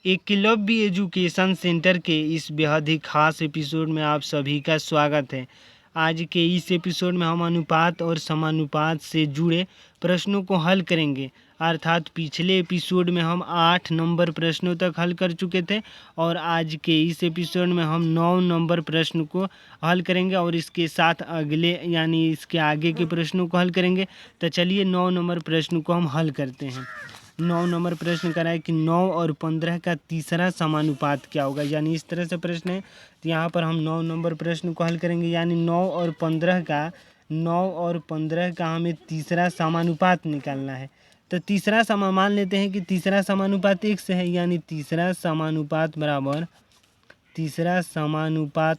Eklavya education centre के इस बेहद ही खास एपिसोड में आप सभी का स्वागत है। आज के इस एपिसोड में हम अनुपात और समानुपात से जुड़े प्रश्नों को हल करेंगे। अर्थात पिछले एपिसोड में हम 8 नंबर प्रश्नों तक हल कर चुके थे और आज के इस एपिसोड में हम 9 नंबर प्रश्न को हल करेंगे और इसके साथ अगले यानी इसके आगे के प्रश्नों को हल करेंगे। तो चलिए 9 नंबर प्रश्न को हम हल करते हैं। 9 नंबर प्रश्न करा है कि 9 और 15 का तीसरा समानुपात क्या होगा। यानी इस तरह से प्रश्न है, तो यहाँ पर हम 9 नंबर प्रश्न को हल करेंगे। यानी 9 और 15 का हमें तीसरा समानुपात निकालना है। तो तीसरा मान लेते हैं कि तीसरा समानुपात x से है। यानी तीसरा समानुपात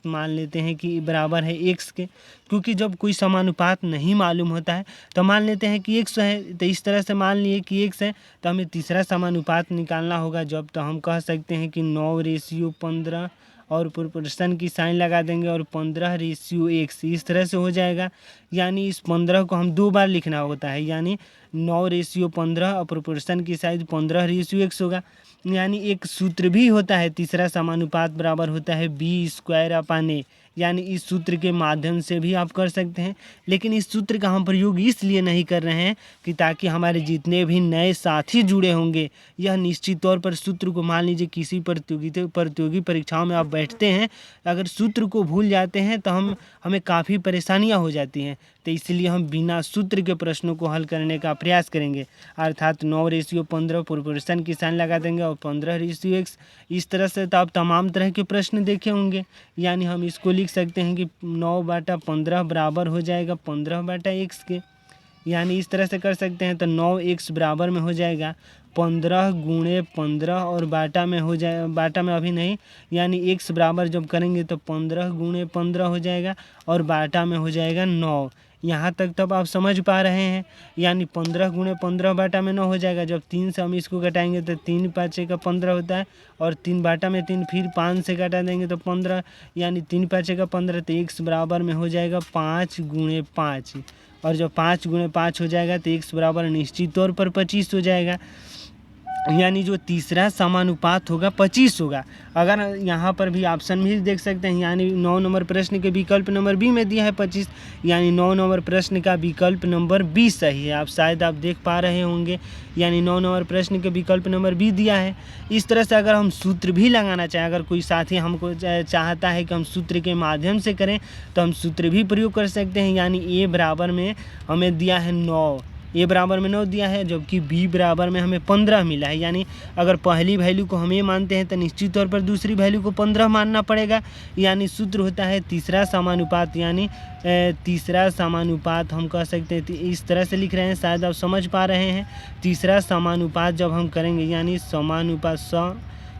मान लेते हैं कि बराबर है x के, क्योंकि जब कोई समानुपात नहीं मालूम होता है तो मान लेते हैं कि x है। तो इस तरह से मान लिए कि x है तो हमें तीसरा समानुपात निकालना होगा। जब तो हम कह सकते हैं कि 9:15 और प्रोपोर्शन की साइन लगा देंगे और 15:x इस तरह से हो जाएगा। यानी इस 15 को हम 2 बार लिखना होता है। यानी 9:15 और प्रोपोर्शन की साइज 15:x होगा। यानी एक सूत्र भी होता है, तीसरा समानुपात बराबर होता है b²/a। यानी इस सूत्र के माध्यम से भी आप कर सकते हैं, लेकिन इस सूत्र का हम प्रयोग इसलिए नहीं कर रहे हैं कि ताकि हमारे जितने भी नए साथी जुड़े होंगे, यह निश्चित तौर पर सूत्र को मान लीजिए किसी प्रतियोगी परीक्षाओं में आप बैठते हैं, अगर सूत्र को भूल जाते हैं तो हमें काफ़ी परेशानियां हो जाती हैं। तो इसलिए हम बिना सूत्र के प्रश्नों को हल करने का प्रयास करेंगे। अर्थात 9:15 प्रोपोर्शन की साइन लगा देंगे और 15:x इस तरह से। तो आप तमाम तरह के प्रश्न देखे होंगे। यानी हम इसको लिख सकते हैं कि 9/15 बराबर हो जाएगा 15/x के। यानी इस तरह से कर सकते हैं। तो 9x बराबर में हो जाएगा 15×15 और बाटा में अभी नहीं, यानी x बराबर जब करेंगे तो 15×15 हो जाएगा और बाटा में हो जाएगा 9। यहाँ तक तब आप समझ पा रहे हैं। यानी 15×15 बाटा में 9 हो जाएगा। जब 3 से हम इसको घटाएंगे तो 3×5 = 15 होता है और 3 बाटा में 3, फिर 5 से घटा देंगे तो 15, यानी 3×5 = 15। तो x बराबर में हो जाएगा 5×5 और जब 5×5 हो जाएगा तो x बराबर निश्चित तौर पर 25 हो जाएगा। यानी जो तीसरा समानुपात होगा 25 होगा। अगर यहाँ पर भी ऑप्शन भी देख सकते हैं, यानी 9 नंबर प्रश्न के विकल्प नंबर बी में दिया है 25। यानी 9 नंबर प्रश्न का विकल्प नंबर बी सही है। आप देख पा रहे होंगे। यानी 9 नंबर प्रश्न के विकल्प नंबर बी दिया है। इस तरह से अगर हम सूत्र भी लगाना चाहें, अगर कोई साथी हमको चाहता है कि हम सूत्र के माध्यम से करें तो हम सूत्र भी प्रयोग कर सकते हैं। यानी a बराबर में हमें दिया है 9, a बराबर में 9 दिया है, जबकि b बराबर में हमें 15 मिला है। यानी अगर पहली वैल्यू को हम a मानते हैं तो निश्चित तौर पर दूसरी वैल्यू को 15 मानना पड़ेगा। यानी सूत्र होता है तीसरा समानुपात। यानी तीसरा समानुपात हम कह सकते हैं, इस तरह से लिख रहे हैं, शायद आप समझ पा रहे हैं। तीसरा समानुपात जब हम करेंगे, यानी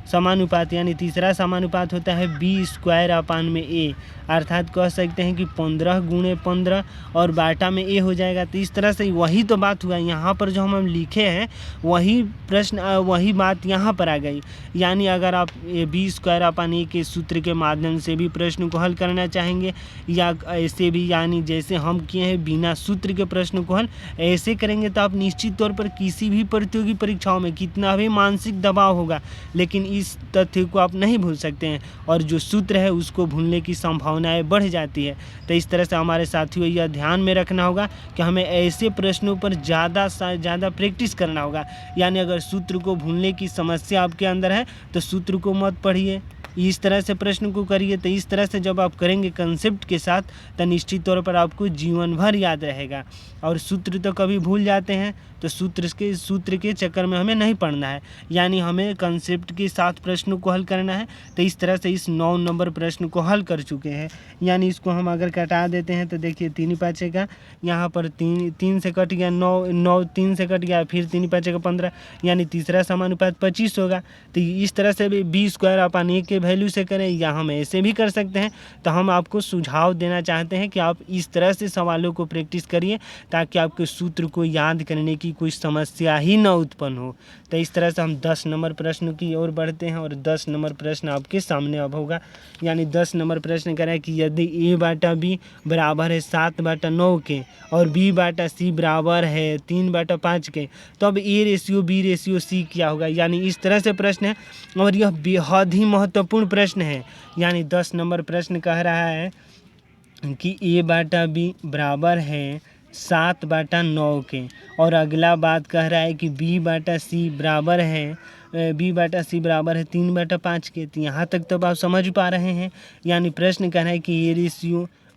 समानुपात यानी तीसरा समानुपात होता है b²/a। अर्थात कह सकते हैं कि 15×15 और बाटा में a हो जाएगा। तो इस तरह से वही तो बात हुआ। यहाँ पर जो हम लिखे हैं वही बात यहाँ पर आ गई। यानी अगर आप b²/a के सूत्र के माध्यम से भी प्रश्न को हल करना चाहेंगे या ऐसे भी, यानी जैसे हम किए हैं बिना सूत्र के प्रश्न को हल, ऐसे करेंगे तो आप निश्चित तौर पर किसी भी प्रतियोगी परीक्षाओं में कितना भी मानसिक दबाव होगा, लेकिन इस तथ्य को आप नहीं भूल सकते हैं और जो सूत्र है उसको भूलने की संभावनाएं बढ़ जाती है। तो इस तरह से हमारे साथियों यह ध्यान में रखना होगा कि हमें ऐसे प्रश्नों पर ज़्यादा से ज़्यादा प्रैक्टिस करना होगा। यानी अगर सूत्र को भूलने की समस्या आपके अंदर है तो सूत्र को मत पढ़िए, इस तरह से प्रश्न को करिए। तो इस तरह से जब आप करेंगे कंसेप्ट के साथ तो निश्चित तौर पर आपको जीवन भर याद रहेगा। और सूत्र तो कभी भूल जाते हैं, तो सूत्र के चक्कर में हमें नहीं पढ़ना है। यानी हमें कंसेप्ट के साथ प्रश्नों को हल करना है। तो इस तरह से इस 9 नंबर प्रश्न को हल कर चुके हैं। यानी इसको हम अगर कटा देते हैं तो देखिए 3×5 का यहाँ पर 3 से कट गया, 9 3 से कट गया, फिर 3×5 = 15, यानी तीसरा समानुपात 25 होगा। तो इस तरह से भी b²/a के वैल्यू से करें या हम ऐसे भी कर सकते हैं। तो हम आपको सुझाव देना चाहते हैं कि आप इस तरह से सवालों को प्रैक्टिस करिए ताकि आपके सूत्र को याद करने की कोई समस्या ही न उत्पन्न हो। तो इस तरह से हम 10 नंबर प्रश्न की ओर बढ़ते हैं और 10 नंबर प्रश्न आपके सामने अब होगा। यानी 10 नंबर प्रश्न कह रहा है कि यदि A/B बराबर है 7/9 के और B/C बराबर है 3/5 के, तो अब A/B/C क्या होगा। यानी इस तरह से प्रश्न है और यह बेहद ही महत्वपूर्ण प्रश्न है। यानी 10 नंबर प्रश्न कह रहा है कि A/B बराबर है 7/9 के और अगला बात कह रहा है कि B/C बराबर है 3/5 के। तो यहाँ तक तो आप समझ पा रहे हैं। यानी प्रश्न कह रहा है कि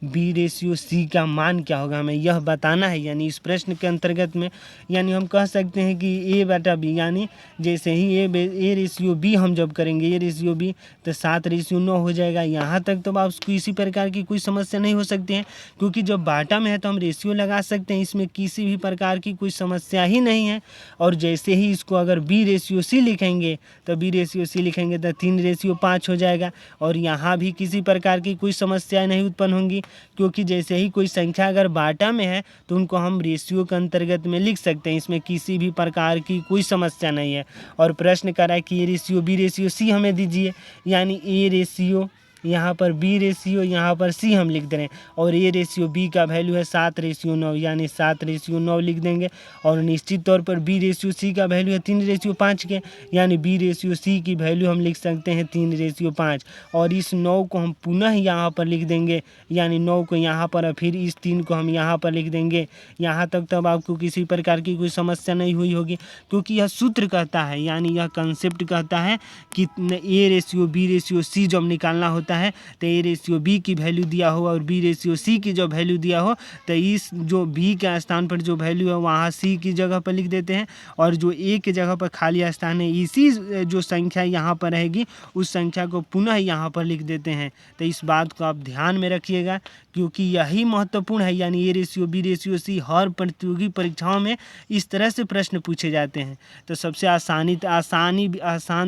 A/B/C का मान क्या होगा, हमें यह बताना है। यानी इस प्रश्न के अंतर्गत में यानी हम कह सकते हैं कि A/B यानी जैसे ही A/B हम जब करेंगे A/B तो 7/9 हो जाएगा। यहाँ तक तो आप किसी प्रकार की कोई समस्या नहीं हो सकती है, क्योंकि जब बाटा में है तो हम रेशियो लगा सकते हैं, इसमें किसी भी प्रकार की कोई समस्या ही नहीं है। और जैसे ही इसको अगर B/C लिखेंगे तो B/C लिखेंगे तो 3/5 हो जाएगा और यहाँ भी किसी प्रकार की कोई समस्या नहीं उत्पन्न होंगी, क्योंकि जैसे ही कोई संख्या अगर बाटा में है तो उनको हम रेशियो के अंतर्गत में लिख सकते हैं, इसमें किसी भी प्रकार की कोई समस्या नहीं है। और प्रश्न कर रहा है कि A/B/C हमें दीजिए। यानी A/, यहाँ पर B/, यहाँ पर C हम लिख दे रहे हैं और A/B का वैल्यू है 7/9 यानी 7/9 लिख देंगे। और निश्चित तौर पर B/C का वैल्यू है 3/5 के, यानी B/C की वैल्यू हम लिख सकते हैं 3/5 और इस 9 को हम पुनः यहाँ पर लिख देंगे। यानी 9 को यहाँ पर और फिर इस 3 को हम यहाँ पर लिख देंगे। यहाँ तक तब आपको किसी प्रकार की कोई समस्या नहीं हुई होगी, क्योंकि यह सूत्र कहता है, यानी यह कंसेप्ट कहता है कि A/B/C जब निकालना होता है तो A/B की वैल्यू दिया हो और B/C की जो वैल्यू दिया हो तो इस जो B के स्थान पर जो वैल्यू है वहाँ C की जगह पर लिख देते हैं और जो A की जगह पर खाली स्थान है इसी जो संख्या यहाँ पर रहेगी उस संख्या को पुनः यहाँ पर लिख देते हैं। तो इस बात को आप ध्यान में रखिएगा, क्योंकि यही महत्वपूर्ण है। यानी A/B/C हर प्रतियोगी परीक्षाओं में इस तरह से प्रश्न पूछे जाते हैं। तो सबसे आसान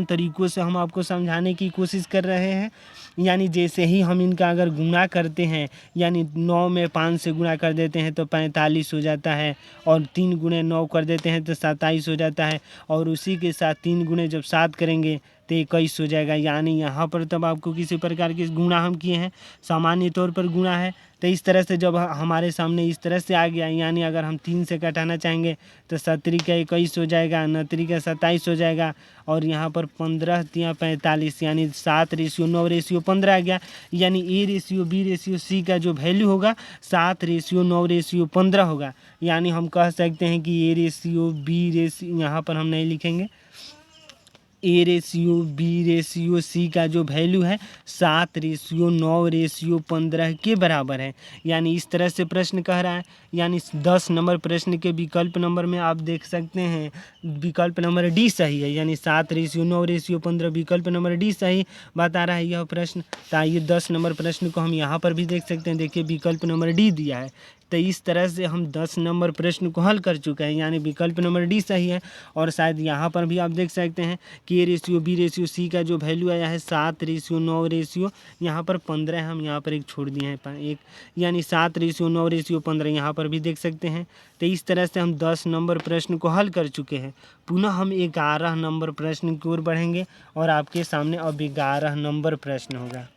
तरीक़ों से हम आपको समझाने की कोशिश कर रहे हैं। यानी जैसे ही हम इनका अगर गुणा करते हैं, यानी 9 में 5 से गुणा कर देते हैं तो 45 हो जाता है और 3 गुणे 9 कर देते हैं तो 27 हो जाता है और उसी के साथ 3 गुणे जब 7 करेंगे तो 21 हो जाएगा। यानी यहाँ पर तब आपको किसी प्रकार की गुणा हम किए हैं, सामान्य तौर पर गुणा है। तो इस तरह से जब हमारे सामने इस तरह से आ गया, यानी अगर हम 3 से घटाना चाहेंगे तो 7 का 21 हो जाएगा, 9 का 27 हो जाएगा और यहाँ पर 15 या 45 यानी 7/9/15 आ गया। यानी A/B/C का जो वैल्यू होगा 7/9/15 होगा। यानी हम कह सकते हैं कि A/B/C यहाँ पर हम नहीं लिखेंगे, A/B/C का जो वैल्यू है 7/9/15 के बराबर है। यानी इस तरह से प्रश्न कह रहा है। यानी 10 नंबर प्रश्न के विकल्प नंबर में आप देख सकते हैं विकल्प नंबर डी सही है, यानी 7/9/15 विकल्प नंबर डी सही बता रहा है यह प्रश्न। तो आइए 10 नंबर प्रश्न को हम यहाँ पर भी देख सकते हैं, देखिए विकल्प नंबर डी दिया है। तो इस तरह से हम 10 नंबर प्रश्न को हल कर चुके हैं, यानी विकल्प नंबर डी सही है। और शायद यहाँ पर भी आप देख सकते हैं कि A/B/C का जो वैल्यू आया है 7/9 यहाँ पर 15 हम यहाँ पर एक छोड़ दिए हैं एक, यानी 7/9/15 यहाँ पर भी देख सकते हैं। तो इस तरह से हम 10 नंबर प्रश्न को हल कर चुके हैं। पुनः हम 11 नंबर प्रश्न की ओर बढ़ेंगे और आपके सामने अब 11 नंबर प्रश्न होगा।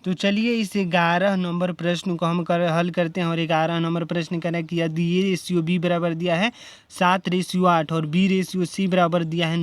तो चलिए इस 11 नंबर प्रश्न को हम हल करते हैं। और 11 नंबर प्रश्न कह रहा है कि यदि A/B बराबर दिया है 7/8 और B/C बराबर दिया है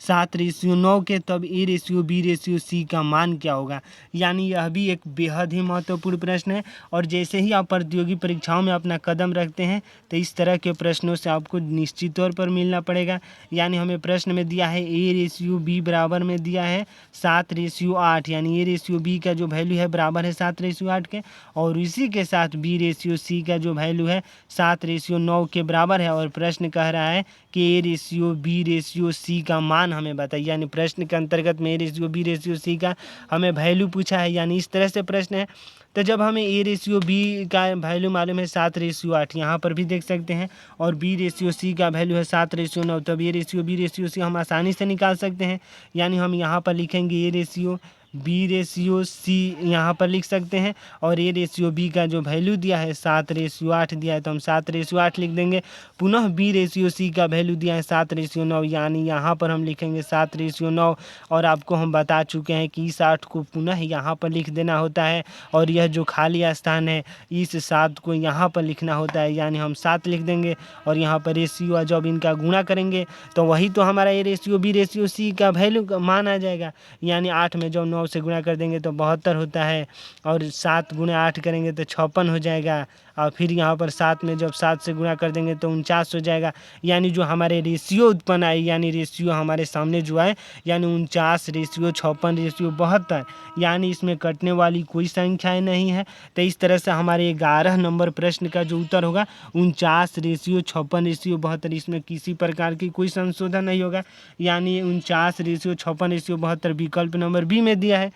7/9 के, तब A/B/C का मान क्या होगा। यानी यह भी एक बेहद ही महत्वपूर्ण प्रश्न है और जैसे ही आप प्रतियोगी परीक्षाओं में अपना कदम रखते हैं तो इस तरह के प्रश्नों से आपको निश्चित तौर पर मिलना पड़ेगा। यानी हमें प्रश्न में दिया है A/B बराबर में दिया है 7/8, यानी A/B का जो वैल्यू है बराबर है 7:8 के, और इसी के साथ बी रेशियो सी का जो वैल्यू है 7:9 के बराबर है। और प्रश्न कह रहा है कि A ratio B ratio C का मान हमें बताइए, यानी प्रश्न के अंतर्गत में A ratio B ratio C का हमें वैल्यू पूछा है, यानी इस तरह से प्रश्न है। तो जब हमें ए रेशियो बी का वैल्यू मालूम है 7:8, यहाँ पर भी देख सकते हैं, और बी रेशियो सी का वैल्यू है 7:9, तब A ratio B ratio C हम आसानी से निकाल सकते हैं। यानी हम यहाँ पर लिखेंगे A ratio B ratio C यहाँ पर लिख सकते हैं, और ए रेशियो बी का जो वैल्यू दिया है 7:8 दिया है, तो हम 7:8 लिख देंगे। पुनः बी रेशियो सी का वैल्यू दिया है 7:9, यानी यहाँ पर हम लिखेंगे 7:9। और आपको हम बता चुके हैं कि इस 8 को पुनः यहाँ पर लिख देना होता है, और यह जो खाली स्थान है इस 7 को यहाँ पर लिखना होता है, यानी हम 7 लिख देंगे। और यहाँ पर रेशियो जब इनका गुणा करेंगे तो वही तो हमारा A ratio B ratio C का वैल्यू मान आ जाएगा। यानी 8 में जब 9 से गुणा कर देंगे तो 72 होता है, और 7 गुणा 8 करेंगे तो 56 हो जाएगा, और फिर यहाँ पर 7 में जब 7 से गुणा कर देंगे तो 49 हो जाएगा। यानी जो हमारे रेशियो उत्पन्न आए, यानी रेशियो हमारे सामने जो आए, यानी 49 रेशियो 56 रेशियो 72, यानी इसमें कटने वाली कोई संख्याएं नहीं है। तो इस तरह से हमारे 11 नंबर प्रश्न का जो उत्तर होगा 49 रेशियो 56 रेशियो 72, इसमें किसी प्रकार की कोई संशोधन नहीं होगा। यानी 49 रेशियो 56 रेशियो 72 विकल्प नंबर बी में दिया है,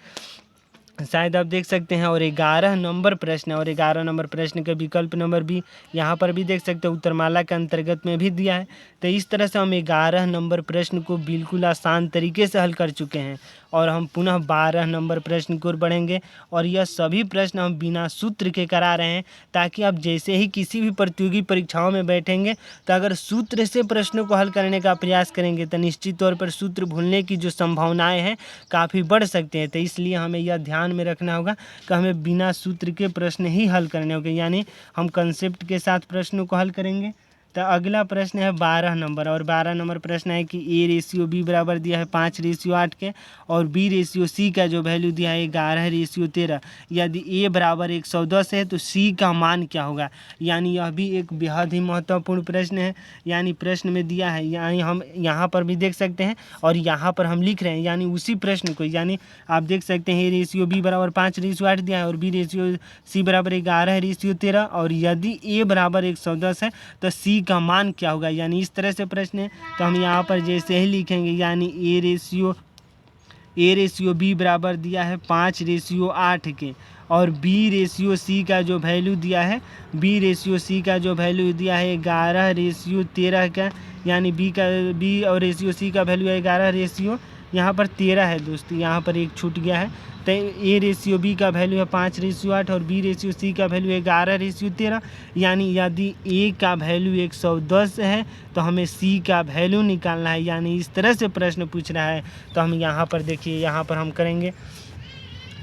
शायद आप देख सकते हैं। और 11 नंबर प्रश्न, और 11 नंबर प्रश्न के विकल्प नंबर बी यहाँ पर भी देख सकते हैं, उत्तरमाला के अंतर्गत में भी दिया है। तो इस तरह से हम 11 नंबर प्रश्न को बिल्कुल आसान तरीके से हल कर चुके हैं, और हम पुनः 12 नंबर प्रश्न की ओर बढ़ेंगे। और यह सभी प्रश्न हम बिना सूत्र के करा रहे हैं, ताकि आप जैसे ही किसी भी प्रतियोगी परीक्षाओं में बैठेंगे तो अगर सूत्र से प्रश्नों को हल करने का प्रयास करेंगे तो निश्चित तौर पर सूत्र भूलने की जो संभावनाएं हैं काफ़ी बढ़ सकते हैं। तो इसलिए हमें यह ध्यान में रखना होगा कि हमें बिना सूत्र के प्रश्न ही हल करने होंगे, यानी हम कंसेप्ट के साथ प्रश्नों को हल करेंगे। तो अगला प्रश्न है 12 नंबर, और 12 नंबर प्रश्न है कि ए रेशियो बी बराबर दिया है 5:8 के, और बी रेशियो सी का जो वैल्यू दिया है 11:13। यदि ए बराबर 110 है तो सी का मान क्या होगा। यानी यह भी एक बेहद ही महत्वपूर्ण प्रश्न है, यानी प्रश्न में दिया है, यानी हम यहाँ पर भी देख सकते हैं और यहाँ पर हम लिख रहे हैं, यानी उसी प्रश्न को। यानी आप देख सकते हैं ए रेशियो बी बराबर 5:8 दिया है, और बी रेशियो सी बराबर 11:13, और यदि ए बराबर 110 है तो सी का मान क्या होगा। यानी इस तरह से प्रश्न है, तो हम यहाँ पर जैसे ही लिखेंगे, यानी ए रेशियो बी बराबर दिया है 5:8 के, और बी रेशियो सी का जो वैल्यू दिया है 11:13 का, यानी बी और रेशियो सी का वैल्यू है 11 यहाँ पर 13 है दोस्तों, यहाँ पर एक छूट गया है। तो ए रेशियो बी का वैल्यू है 5:8, और बी रेशियो सी का वैल्यू है 11:13। यानी यदि ए का वैल्यू 110 है तो हमें सी का वैल्यू निकालना है, यानी इस तरह से प्रश्न पूछ रहा है। तो हम यहाँ पर देखिए, यहाँ पर हम करेंगे,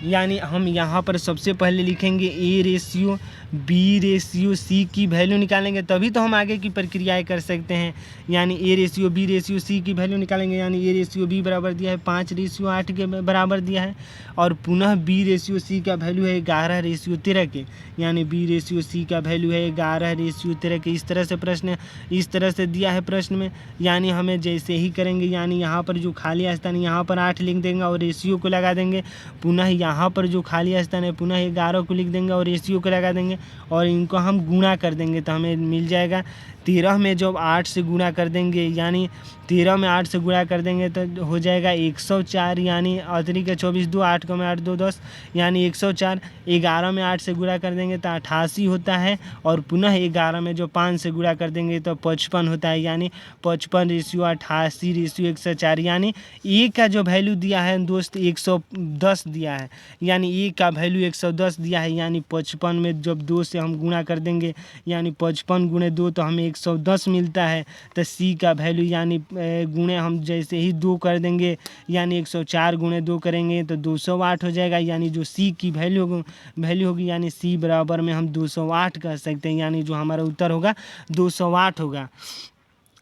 यानी हम यहाँ पर सबसे पहले लिखेंगे A ratio B ratio C की वैल्यू निकालेंगे, तभी तो हम आगे की प्रक्रियाएं कर सकते हैं। यानी A ratio B ratio C की वैल्यू निकालेंगे, यानी ए रेशियो बी बराबर दिया है 5:8 के बराबर दिया है, और पुनः बी रेशियो सी का वैल्यू है 11:13 के, यानी बी रेशियो सी का वैल्यू है 11:13 के। इस तरह से प्रश्न इस तरह से दिया है प्रश्न में। यानी हमें जैसे ही करेंगे, यानी यहाँ पर जो खाली स्थान यहाँ पर 8 लिख देंगे और रेशियो को लगा देंगे, पुनः यहाँ पर जो खाली स्थान है पुनः 11 को लिख देंगे और रेशियो को लगा देंगे, और इनको हम गुणा कर देंगे तो हमें मिल जाएगा 13 में जब 8 से गुणा कर देंगे, यानी 13 में 8 से गुणा कर देंगे तो हो जाएगा 104, यानी अतिरिक्त 24 2 8 में 8 2 10, यानी 104। 11 में 8 से गुणा कर देंगे तो 88 होता है, और पुनः 11 में जो 5 से गुणा कर देंगे तो 55 होता है, यानी 55:88:104। यानी ए का जो वैल्यू दिया है दोस्त 110 दिया है, यानी ए का वैल्यू 110 दिया है, यानी 55 में जब 2 से हम गुणा कर देंगे, यानी 55 × 2 तो हमें 110 मिलता है। तो सी का वैल्यू यानी गुणे हम जैसे ही 2 कर देंगे, यानी 104 × 2 करेंगे तो 208 हो जाएगा, यानी जो सी की वैल्यू होगी, यानी सी बराबर में हम 208 कह सकते हैं, यानी जो हमारा उत्तर होगा 208 होगा।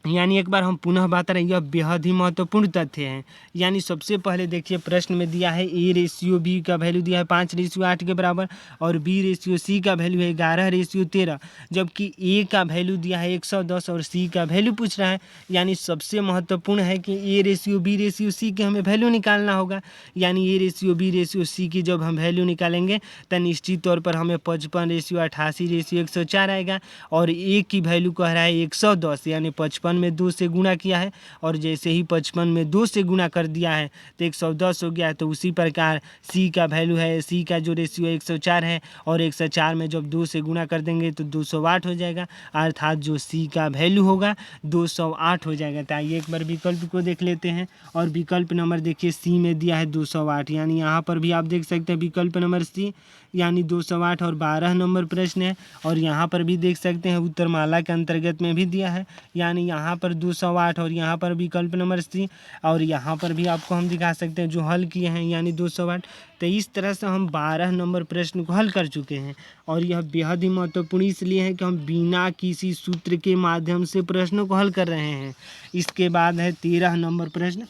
यानी एक बार हम पुनः बात करें, यह बेहद ही महत्वपूर्ण तथ्य है। यानी सबसे पहले देखिए प्रश्न में दिया है ए रेशियो बी का वैल्यू दिया है 5:8 के बराबर और बी रेशियो सी का वैल्यू है 11:13, जबकि ए का वैल्यू दिया है 110 और सी का वैल्यू पूछ रहा है। यानी सबसे महत्वपूर्ण है कि A ratio B ratio C के हमें वैल्यू निकालना होगा। यानी A ratio B ratio C की जब हम वैल्यू निकालेंगे तो निश्चित तौर पर हमें 55:88:104 आएगा और ए की वैल्यू कह रहा है 110, यानी 55 में 2 से गुणा किया है और जैसे ही 55 में 2 से गुणा कर दिया है तो 110 हो गया है। तो उसी प्रकार सी का वैल्यू है, सी का जो रेशियो 104 है और 104 में जब 2 से गुणा कर देंगे तो 208 हो जाएगा, अर्थात जो सी का वैल्यू होगा 208 हो जाएगा। तो आइए एक बार विकल्प को देख लेते हैं और विकल्प नंबर देखिए सी में दिया है 208, यानी यहाँ पर भी आप देख सकते हैं विकल्प नंबर सी यानी 208 और 12 नंबर प्रश्न है। और यहाँ पर भी देख सकते हैं उत्तरमाला के अंतर्गत में भी दिया है, यानी यहाँ पर 208 और यहाँ पर विकल्प नंबर सी और यहाँ पर भी आपको हम दिखा सकते हैं जो हल किए हैं यानी 208। तो इस तरह से हम 12 नंबर प्रश्न को हल कर चुके हैं और यह बेहद ही महत्वपूर्ण इसलिए है कि हम बिना किसी सूत्र के माध्यम से प्रश्नों को हल कर रहे हैं। इसके बाद है 13 नंबर प्रश्न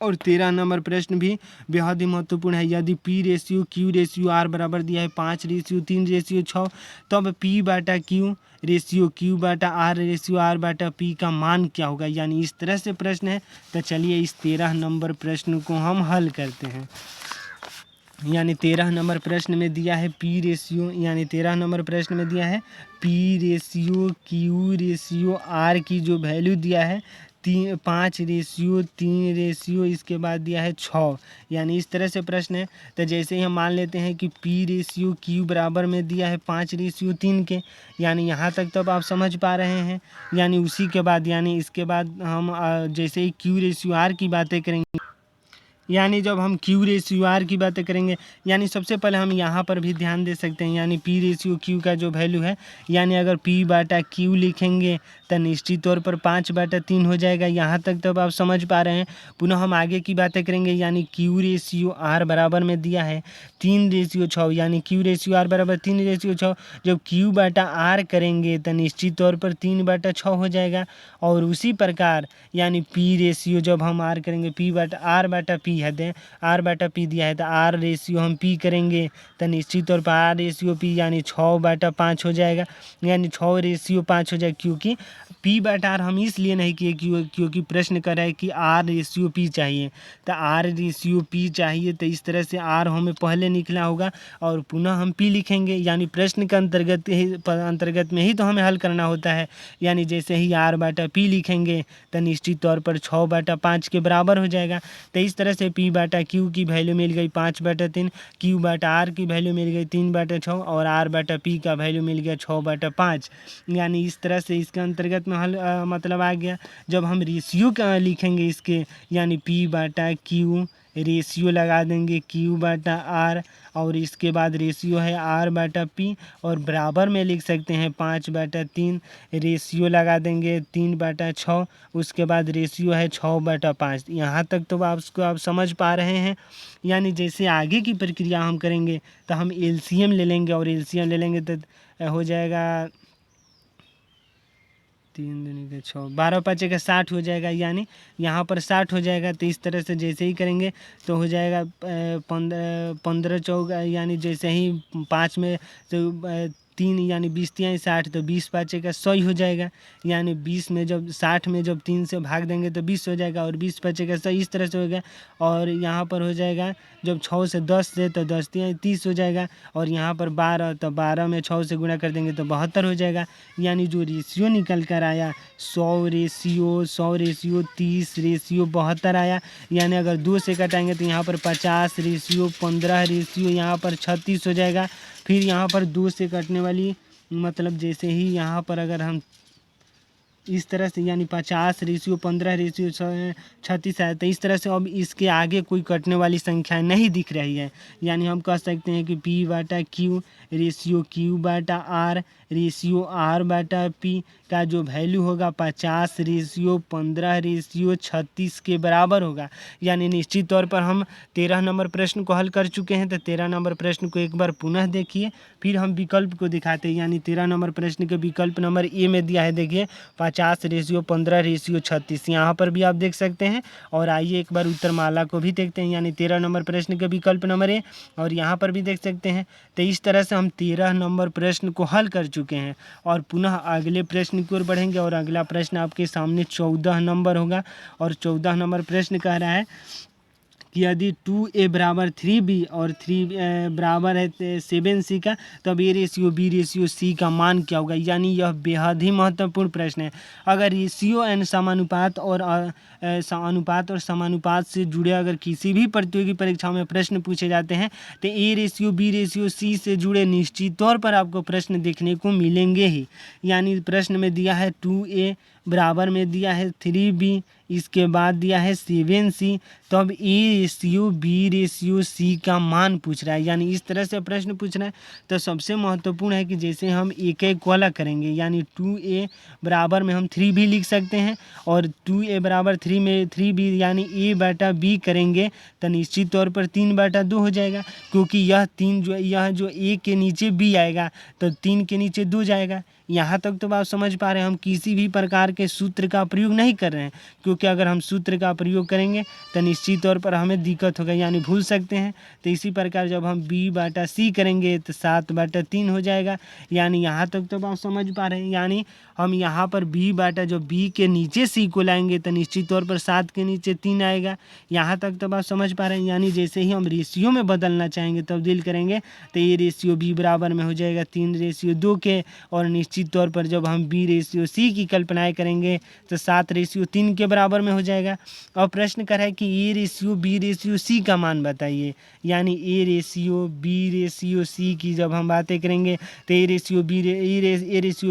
और 13 नंबर प्रश्न भी बेहद ही महत्वपूर्ण है। यदि P ratio Q ratio R बराबर दिया है 5:3:6, तब पी बाटा क्यू रेशियो क्यू बाटा आर रेशियो आर बाटा पी का मान क्या होगा। यानी इस तरह से प्रश्न है। तो चलिए इस 13 नंबर प्रश्न को हम हल करते हैं। यानी 13 नंबर प्रश्न में दिया है पी रेशियो, यानी 13 नंबर प्रश्न में दिया है P ratio Q ratio R की जो वैल्यू दिया है 5:3 रेशियो इसके बाद दिया है 6, यानी इस तरह से प्रश्न है। तो जैसे ही हम मान लेते हैं कि पी रेशियो क्यू बराबर में दिया है 5:3 के, यानी यहाँ तक तो आप समझ पा रहे हैं। यानी उसी के बाद यानी इसके बाद हम जैसे ही क्यू रेशियो आर की बातें करेंगे, यानी जब हम क्यू रेशियो आर की बातें करेंगे, यानी सबसे पहले हम यहाँ पर भी ध्यान दे सकते हैं। यानी पी रेशियो क्यू का जो वैल्यू है, यानी अगर पी बाटा क्यू लिखेंगे तो निश्चित तौर पर 5/3 हो जाएगा। यहाँ तक तो आप समझ पा रहे हैं। पुनः हम आगे की बातें करेंगे। यानी क्यू रेशियो आर बराबर में दिया है 3:6, यानी क्यू रेशियो आर बराबर 3:6। जब क्यू बाटा आर करेंगे तो निश्चित तौर पर 3/6 हो जाएगा। और उसी प्रकार यानी पी रेशियो जब हम आर करेंगे पी बाटा आर बाटा पी है दें आर बाटा पी दिया है तो आर रेशियो हम पी करेंगे तो निश्चित तौर पर आर रेशियो पी यानी 6/5 हो जाएगा, यानी 6:5 हो जाएगा। क्योंकि पी बाटा आर हम इसलिए नहीं किए क्योंकि प्रश्न कर रहा है कि आर रेशियो पी चाहिए, तो आर रेशियो पी चाहिए तो इस तरह से आर हमें पहले निकला होगा और पुनः हम पी लिखेंगे। यानी प्रश्न के अंतर्गत में ही तो हमें हल करना होता है। यानी जैसे ही आर बाटा पी लिखेंगे तो निश्चित तौर पर 6/5 के बराबर हो जाएगा। तो इस तरह से पी बाटा क्यू की वैल्यू मिल गई 5/3, क्यू बाटा आर की वैल्यू मिल गई 3/6 और आर बाटा पी का वैल्यू मिल गया 6/5। यानी इस तरह से इसके अंतर्गत में हल मतलब आ गया। जब हम रेशियो का लिखेंगे इसके, यानी पी बाटा क्यू रेशियो लगा देंगे क्यू बाटा आर और इसके बाद रेशियो है आर बाटा पी और बराबर में लिख सकते हैं 5/3 रेशियो लगा देंगे 3/6, उसके बाद रेशियो है 6/5। यहाँ तक तो आप समझ पा रहे हैं। यानी जैसे आगे की प्रक्रिया हम करेंगे तो हम एलसीएम ले लेंगे और एलसीएम ले लेंगे तो हो जाएगा 3 दूनी के 6, 12×5 = 60 हो जाएगा। यानी यहाँ पर 60 हो जाएगा। तो इस तरह से जैसे ही करेंगे तो हो जाएगा 15 चौक, यानी जैसे ही 5 में तो 3 यानी 20×3 = 60, तो 20×5 = 100 ही हो जाएगा। यानी 20 में जब 60 में जब 3 से भाग देंगे तो 20 हो जाएगा और 20×5 = 100 इस तरह से हो गया। और यहाँ पर हो जाएगा जब 6 से 10 से तो 10×3 = 30 हो जाएगा और यहाँ पर 12 तो 12 में 6 से गुणा कर देंगे तो 72 हो जाएगा। यानी जो रेशियो निकल कर आया 100 रेशियो 30 रेशियो 72 आया। यानी अगर 2 से कटाएंगे तो यहाँ पर 50 रेशियो 15 रेशियो यहाँ पर 36 हो जाएगा। फिर यहाँ पर 2 से कटने वाली मतलब जैसे ही यहाँ पर अगर हम इस तरह से यानी 50 रेशियो 15 रेशियो 36 आया, तो इस तरह से अब इसके आगे कोई कटने वाली संख्या नहीं दिख रही है। यानी हम कह सकते हैं कि पी बाटा क्यू रेशियो क्यू बाटा आर रेशियो आर बाटा पी का जो वैल्यू होगा 50:15:36 के बराबर होगा। यानी निश्चित तौर पर हम 13 नंबर प्रश्न को हल कर चुके हैं। तो 13 नंबर प्रश्न को एक बार पुनः देखिए, फिर हम विकल्प को दिखाते हैं। यानी 13 नंबर प्रश्न के विकल्प नंबर ए में दिया है, देखिए 50:15:36। यहाँ पर भी आप देख सकते हैं। और आइए एक बार उत्तरमाला को भी देखते हैं। यानी 13 नंबर प्रश्न के विकल्प नंबर ए, और यहाँ पर भी देख सकते हैं। तो इस तरह से हम 13 नंबर प्रश्न को हल कर चुके हैं। और पुनः अगले प्रश्न की ओर बढ़ेंगे, और अगला प्रश्न आपके सामने 14 नंबर होगा। और 14 नंबर प्रश्न कह रहा है कि यदि 2a बराबर 3b और 3 बराबर है 7c का, तब a ratio b ratio c का मान क्या होगा। यानी यह बेहद ही महत्वपूर्ण प्रश्न है। अगर रेशियो एंड समानुपात और अनुपात और समानुपात से जुड़े अगर किसी भी प्रतियोगी परीक्षाओं में प्रश्न पूछे जाते हैं, तो a ratio b ratio c से जुड़े निश्चित तौर पर आपको प्रश्न देखने को मिलेंगे ही। यानी प्रश्न में दिया है 2a बराबर में दिया है 3b, इसके बाद दिया है 7c, तो अब a ratio b ratio c का मान पूछ रहा है। यानी इस तरह से प्रश्न पूछ रहा है। तो सबसे महत्वपूर्ण है कि जैसे हम एक एक को अलग करेंगे, यानी 2a बराबर में हम 3b लिख सकते हैं, और 2a बराबर 3 में 3b यानी a/b करेंगे तो निश्चित तौर पर 3/2 हो जाएगा। क्योंकि यह जो a के नीचे b आएगा तो 3 के नीचे 2 जाएगा। यहाँ तक तो आप समझ पा रहे हैं। हम किसी भी प्रकार के सूत्र का प्रयोग नहीं कर रहे हैं, क्योंकि अगर हम सूत्र का प्रयोग करेंगे तो निश्चित तौर पर हमें दिक्कत होगा, यानी भूल सकते हैं। तो इसी प्रकार जब हम b/c करेंगे तो 7/3 हो जाएगा। यानी यहाँ तक तो आप समझ पा रहे हैं। यानी हम यहाँ पर जो b के नीचे c को लाएंगे तो निश्चित तौर पर 7 के नीचे 3 आएगा। यहाँ तक तो आप समझ पा रहे हैं। यानी जैसे ही हम रेशियो में बदलना चाहेंगे, तब्दील करेंगे, तो ये रेशियो b बराबर में हो जाएगा 3:2 के। और निश्चित तौर पर जब हम b रेशियो c की कल्पनाएँ करेंगे तो 7:3 के बराबर में हो जाएगा। और प्रश्न कर है कि a ratio b ratio c का मान बताइए। यानी a ratio b ratio c की जब हम बातें करेंगे तो a रेशियो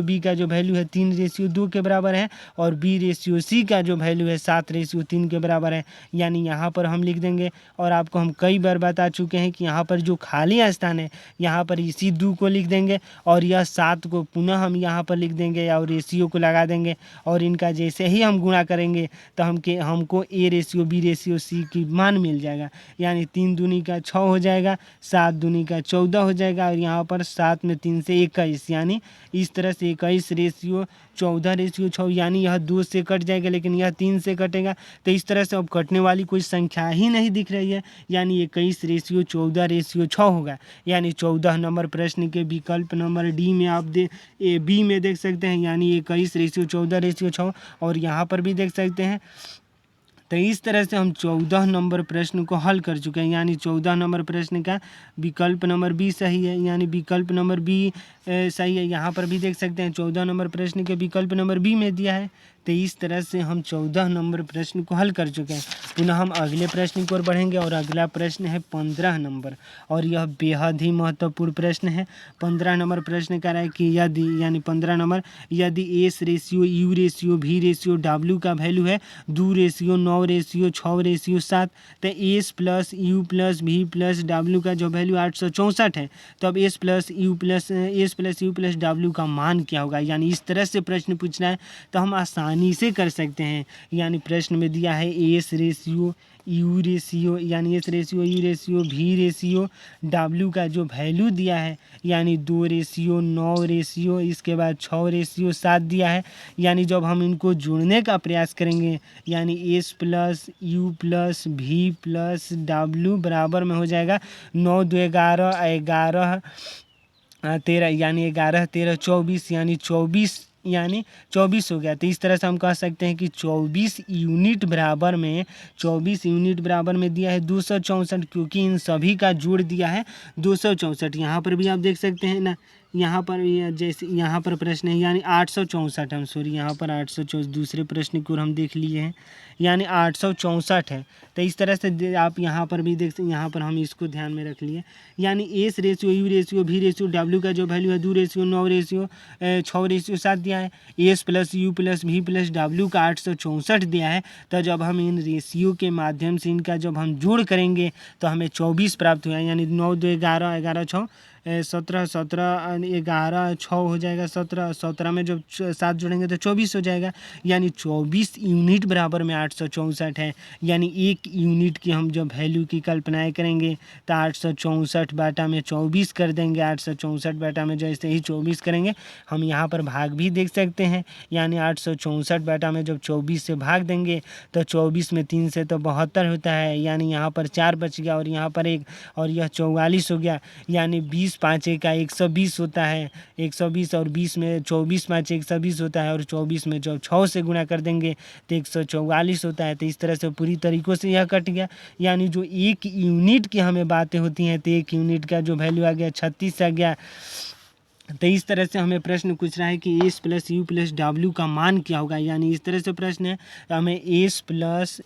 b का जो वैल्यू है 3:2 के बराबर है, और b रेशियो c का जो वैल्यू है 7:3 के बराबर है। यानी यहाँ पर हम लिख देंगे। और आपको हम कई बार बता चुके हैं कि यहाँ पर जो खाली स्थान है, यहाँ पर इसी 2 को लिख देंगे, और यह 7 को पुनः हम यहाँ पर लिख देंगे और रेशियो को लगा देंगे। और इनका जैसे ही हम गुणा करेंगे तो हमको a ratio b ratio c की मान मिल जाएगा। यानी 3 दूनी का 6 हो जाएगा, 7 दूनी का 14 हो जाएगा, और यहाँ पर 7 में 3 से 21, यानी इस तरह से 21:14:6। यानी यह 2 से कट जाएगा, लेकिन यह 3 से कटेगा। तो इस तरह से अब कटने वाली कोई संख्या ही नहीं दिख रही है। यानी 21:14:6 होगा। यानी 14 नंबर प्रश्न के विकल्प नंबर डी में आप बी में देख सकते हैं। यानी 21:14:6, और यहाँ पर भी देख सकते हैं। तो इस तरह से हम 14 नंबर प्रश्न को हल कर चुके हैं। यानी 14 नंबर प्रश्न का विकल्प नंबर बी सही है। यानी विकल्प नंबर बी सही है। यहाँ पर भी देख सकते हैं 14 नंबर प्रश्न के विकल्प नंबर बी में दिया है। तो इस तरह से हम 14 नंबर प्रश्न को हल कर चुके हैं। पुनः हम अगले प्रश्न की ओर बढ़ेंगे, और अगला प्रश्न है 15 नंबर, और यह बेहद ही महत्वपूर्ण प्रश्न है। 15 नंबर प्रश्न कह रहा है कि यानी 15 नंबर, यदि एस रेशियो यू रेशियो भी रेशियो डब्ल्यू का वैल्यू है 2:9:6:7, तो एस प्लस यू प्लस भी प्लस डब्ल्यू का जो वैल्यू 864 है, तो अब S plus you plus W का मान क्या होगा। यानी इस तरह से प्रश्न पूछना है तो हम आसानी से कर सकते हैं। यानी प्रश्न में दिया है एस रेशियो यू रेशियो, यानी एस रेशियो यू रेशियो भी रेशियो डब्ल्यू का जो वैल्यू दिया है, यानी 2:9, इसके बाद 6:7 दिया है। यानी जब हम इनको जोड़ने का प्रयास करेंगे, यानी एस प्लस यू प्लस भी प्लस डब्ल्यू बराबर में हो जाएगा 9 2 11 11 13, यानी 11 13 24, यानी 24 हो गया। तो इस तरह से हम कह सकते हैं कि 24 यूनिट बराबर में दिया है 264, क्योंकि इन सभी का जोड़ दिया है 264। यहाँ पर भी आप देख सकते हैं ना, यहाँ पर जैसे यहाँ पर प्रश्न है, यानी 864, हम सॉरी यहाँ पर 864 दूसरे प्रश्न को हम देख लिए हैं, यानी 864 है। तो इस तरह से आप यहाँ पर भी देख सकते, यहाँ पर हम इसको ध्यान में रख लिए। यानी एस रेशियो यू रेशियो भी रेशियो डब्ल्यू का जो वैल्यू है 2:9:6:7 दिया है, एस प्लस यू प्लस भी प्लस डब्ल्यू का 864 दिया है। तो जब हम इन रेशियो के माध्यम से इनका जब हम जोड़ करेंगे तो हमें 24 प्राप्त हुआ, यानी 9 2 11 11 6 17 17 11 6 हो जाएगा 17, 17 में जब 7 जोड़ेंगे तो 24 हो जाएगा, यानी 24 यूनिट बराबर में 864 है। यानी एक यूनिट की हम जब वैल्यू की कल्पनाएँ करेंगे तो 864 बाटा में 24 कर देंगे। 864 बाटा में जैसे ही 24 करेंगे हम यहाँ पर भाग भी देख सकते हैं, यानी 864 बाटा में जब 24 से भाग देंगे तो 24 में 3 से तो 72 होता है, यानी यहाँ पर 4 बच गया और यहाँ पर 1 और यह 44 हो गया, यानी 20 5 का 120 होता है। 120 और 20 में 24 5 120 होता है और 24 में जब 6 से गुणा कर देंगे तो 144 होता है। तो इस तरह से पूरी तरीक़ों से यह कट गया, यानी जो एक यूनिट की हमें बातें होती हैं तो एक यूनिट का जो वैल्यू आ गया 36 आ गया। तो इस तरह से हमें प्रश्न पूछ रहा है कि S plus you plus W का मान क्या होगा, यानी इस तरह से प्रश्न है हमें S plus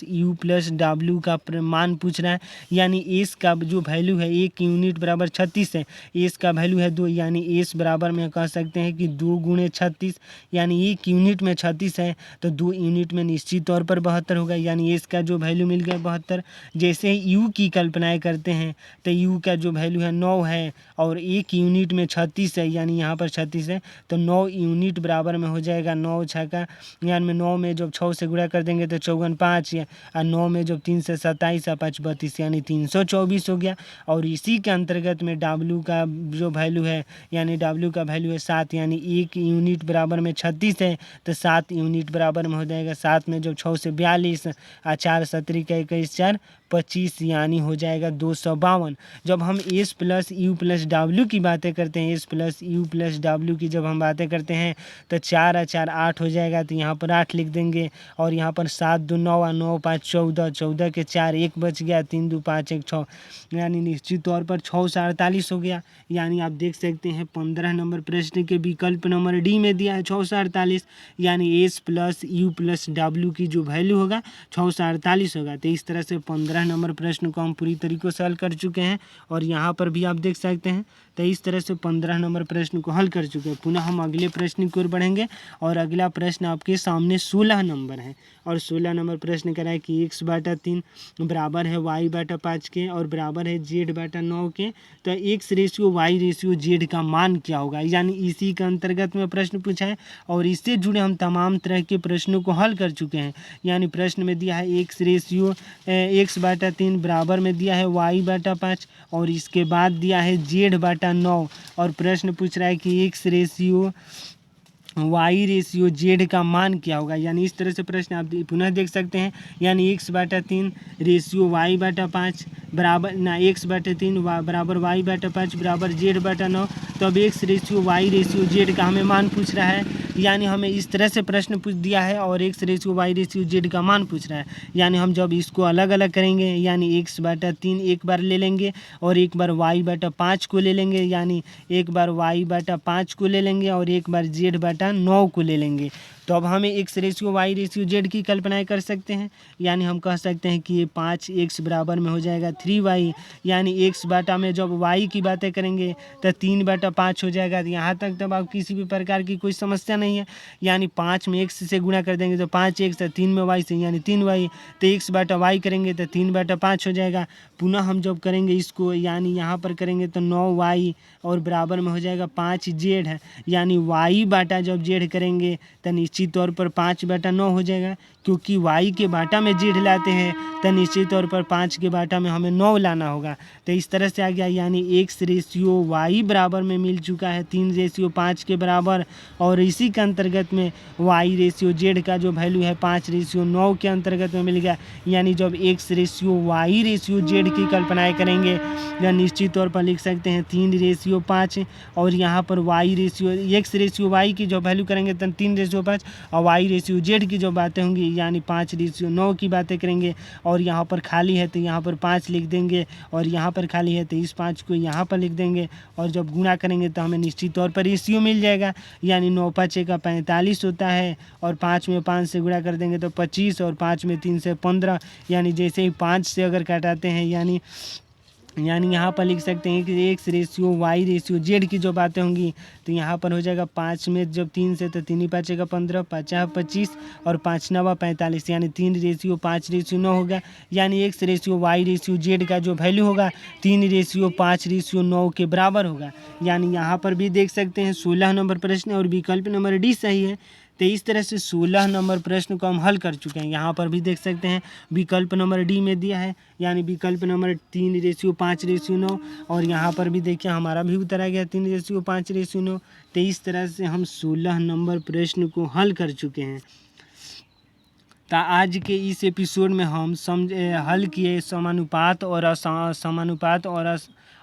you plus W का मान पूछ रहा है। यानी एस का जो वैल्यू है एक यूनिट बराबर 36 है, एस का वैल्यू है 2, यानी एस बराबर में कह सकते हैं कि 2 गुणे 36, यानी एक यूनिट में 36 है तो 2 यूनिट में निश्चित तौर पर 72 होगा, यानी एस का जो वैल्यू मिल गया 72। जैसे ही यू की कल्पनाएँ करते हैं तो यू का जो वैल्यू है 9 है और एक यूनिट में 36 है, यानी यहाँ पर 36 है तो 9 यूनिट बराबर में हो जाएगा 9 छक्का, यानी 9 में जब 6 से गुणा कर देंगे तो 54 5 और 9 में जब 3 से 27 और 5 32, यानी 324 हो गया। और इसी के अंतर्गत में डब्ल्यू का जो वैल्यू है, यानी डब्ल्यू का वैल्यू है 7, यानी एक यूनिट बराबर में 36 है तो 7 यूनिट बराबर में हो जाएगा 7 में जब 6 से 42 और 4 17 का 21 4 25, यानी हो जाएगा 252। जब हम S plus you plus W की बातें करते हैं, S plus you plus W की जब हम बातें करते हैं तो 4 और 4 8 हो जाएगा, तो यहाँ पर 8 लिख देंगे और यहाँ पर 7 2 9 और 9 5 14, 14 के 4 1 बच गया, 3 2 5 1 6, यानी निश्चित तौर पर 6 से 48 हो गया। यानी आप देख सकते हैं 15 नंबर प्रश्न के विकल्प नंबर डी में दिया है 6 से 48, यानी S plus you plus W की जो वैल्यू होगा 6 से 48 होगा। तो इस तरह से 15 नंबर प्रश्न को हम पूरी तरीकों से हल कर चुके हैं और यहाँ पर भी आप देख सकते हैं। तो इस तरह से 15 नंबर प्रश्न को हल कर चुके हैं। पुनः हम अगले प्रश्न की ओर बढ़ेंगे और अगला प्रश्न आपके सामने 16 नंबर है और 16 नंबर प्रश्न कह रहा है कि x बटा 3 बराबर है y बटा 5 के और बराबर है z बटा 9 के, तो x ratio y ratio z का मान क्या होगा, यानी इसी के अंतर्गत में प्रश्न पूछा है और इससे जुड़े हम तमाम तरह के प्रश्नों को हल कर चुके हैं। यानी प्रश्न में दिया है x रेशियो x बटा 3 बराबर में दिया है y बटा 5 और इसके बाद दिया है z बटा 9 और प्रश्न पूछ रहा है कि x ratio Y ratio Z का मान क्या होगा। यानी इस तरह से प्रश्न आप पुनः देख सकते हैं, यानी x बटा 3 रेशियो y बटा 5 बराबर ना x बटा 3 बराबर y बटा 5 बराबर z बटा 9, तो अब x ratio y ratio Z का हमें मान पूछ रहा है। यानी हमें इस तरह से प्रश्न पूछ दिया है और x ratio y ratio Z का मान पूछ रहा है। यानी हम जब इसको अलग अलग करेंगे, यानी x बटा 3 एक बार ले लेंगे और एक बार y बटा 5 को ले लेंगे, यानी एक बार y बटा 5 को ले लेंगे और एक बार z बटा 9 को ले लेंगे, तो अब हमें x ratio y ratio Z की कल्पनाएं कर सकते हैं। यानी हम कह सकते हैं कि ये 5x बराबर में हो जाएगा 3y, यानी x बटा में जब y की बातें करेंगे तो 3 बटा 5 हो जाएगा। तो यहाँ तक तब आप किसी भी प्रकार की कोई समस्या नहीं है। यानी 5 में x से गुणा कर देंगे तो 5x है, 3 में y से यानी 3y, तो x बटा y करेंगे तो 3 बटा 5 हो जाएगा। पुनः हम जब करेंगे इसको, यानी यहाँ पर करेंगे तो 9y और बराबर में हो जाएगा 5z है, यानी y बाटा जब z करेंगे तो निश्चित तौर पर 5 बटा 9 हो जाएगा, क्योंकि y के बाटा में z लाते हैं तो निश्चित तौर पर 5 के बाटा में हमें 9 लाना होगा। तो इस तरह से आ गया, यानी x रेशियो y बराबर में मिल चुका है 3 रेशियो 5 के बराबर और इसी के अंतर्गत में y रेशियो z का जो वैल्यू है 5 रेशियो 9 के अंतर्गत में मिल गया। यानी जब x ratio y ratio z की कल्पनाएँ करेंगे या निश्चित तौर पर लिख सकते हैं 3 रेशियो 5 और यहाँ पर y ratio x ratio y की जो वैल्यू करेंगे तो 3 रेशियो 5 और y रेशियो z की जो बातें होंगी यानी 5 रेशियो 9 की बातें करेंगे और यहाँ पर खाली है तो यहाँ पर 5 लिख देंगे और यहाँ पर खाली है तो इस 5 को यहाँ पर लिख देंगे और जब गुणा करेंगे तो हमें निश्चित तौर पर रेशियो मिल जाएगा। यानी 9 5 का 45 होता है और 5 में 5 से गुणा कर देंगे तो 25 और 5 में 3 से 15, यानी जैसे ही 5 से अगर काटाते हैं यानी यानी यहाँ पर लिख सकते हैं कि X ratio Y ratio Z की जो बातें होंगी तो यहाँ पर हो जाएगा 5 में जब 3 से तो 3 ही 5 15, 5 25 और 5 9 45, यानी 3 रेशियो 5 रेशियो 9 होगा। यानी X ratio Y ratio Z का जो वैल्यू होगा 3 रेशियो 5 रेशियो 9 के बराबर होगा। यानी यहाँ पर भी देख सकते हैं 16 नंबर प्रश्न और विकल्प नंबर डी सही है। तो इस तरह से 16 नंबर प्रश्न को हम हल कर चुके हैं। यहाँ पर भी देख सकते हैं विकल्प नंबर डी में दिया है, यानी विकल्प नंबर 3 रेशियो 5 रेशियो 9, और यहाँ पर भी देखिए हमारा भी उत्तर आ गया 3 रेशियो 5 रेशियो 9। तो इस तरह से हम 16 नंबर प्रश्न को हल कर चुके हैं। तो आज के इस एपिसोड में हम हल किए समानुपात और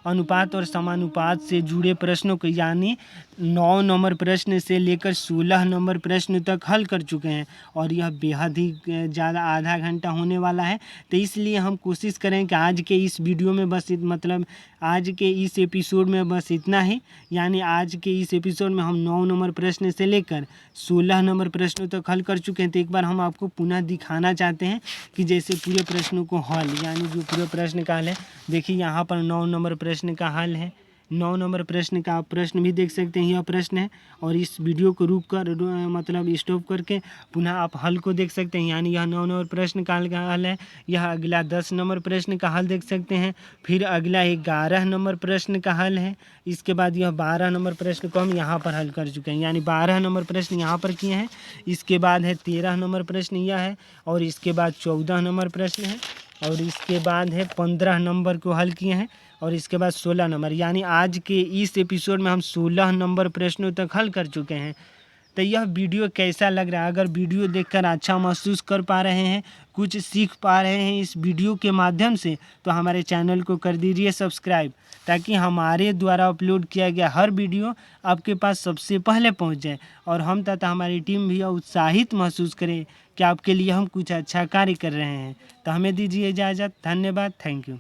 अनुपात और समानुपात से जुड़े प्रश्नों को, यानी 9 नंबर प्रश्न से लेकर 16 नंबर प्रश्न तक हल कर चुके हैं। और यह बेहद ही ज़्यादा आधा घंटा होने वाला है, तो इसलिए हम कोशिश करें कि आज के इस वीडियो में बस मतलब आज के इस एपिसोड में बस इतना ही। यानी आज के इस एपिसोड में हम 9 नंबर प्रश्न से लेकर 16 नंबर प्रश्नों तक हल कर चुके हैं। तो एक बार हम आपको पुनः दिखाना चाहते हैं कि जैसे पूरे प्रश्नों को हल, यानी जो पूरे प्रश्न का हल है, देखिए यहाँ पर 9 नंबर प्रश्न का हल है। 9 नंबर प्रश्न का आप प्रश्न भी देख सकते हैं, यह प्रश्न है। और इस वीडियो को रुक कर मतलब स्टॉप करके पुनः आप हल को देख सकते हैं। यानी यह 9 नंबर प्रश्न का हल है। यह अगला 10 नंबर प्रश्न का हल देख सकते हैं। फिर अगला 11 नंबर प्रश्न का हल है। इसके बाद यह 12 नंबर प्रश्न को हम यहाँ पर हल कर चुके हैं, यानी 12 नंबर प्रश्न यहाँ पर किए हैं। इसके बाद है 13 नंबर प्रश्न यह है, और इसके बाद 14 नंबर प्रश्न है, और इसके बाद है 15 नंबर को हल किए हैं, और इसके बाद 16 नंबर। यानी आज के इस एपिसोड में हम 16 नंबर प्रश्नों तक हल कर चुके हैं। तो यह वीडियो कैसा लग रहा है? अगर वीडियो देखकर अच्छा महसूस कर पा रहे हैं, कुछ सीख पा रहे हैं इस वीडियो के माध्यम से, तो हमारे चैनल को कर दीजिए सब्सक्राइब, ताकि हमारे द्वारा अपलोड किया गया हर वीडियो आपके पास सबसे पहले पहुंच जाए, और हम तथा हमारी टीम भी उत्साहित महसूस करें कि आपके लिए हम कुछ अच्छा कार्य कर रहे हैं। तो हमें दीजिए इजाज़त। धन्यवाद। Thank you.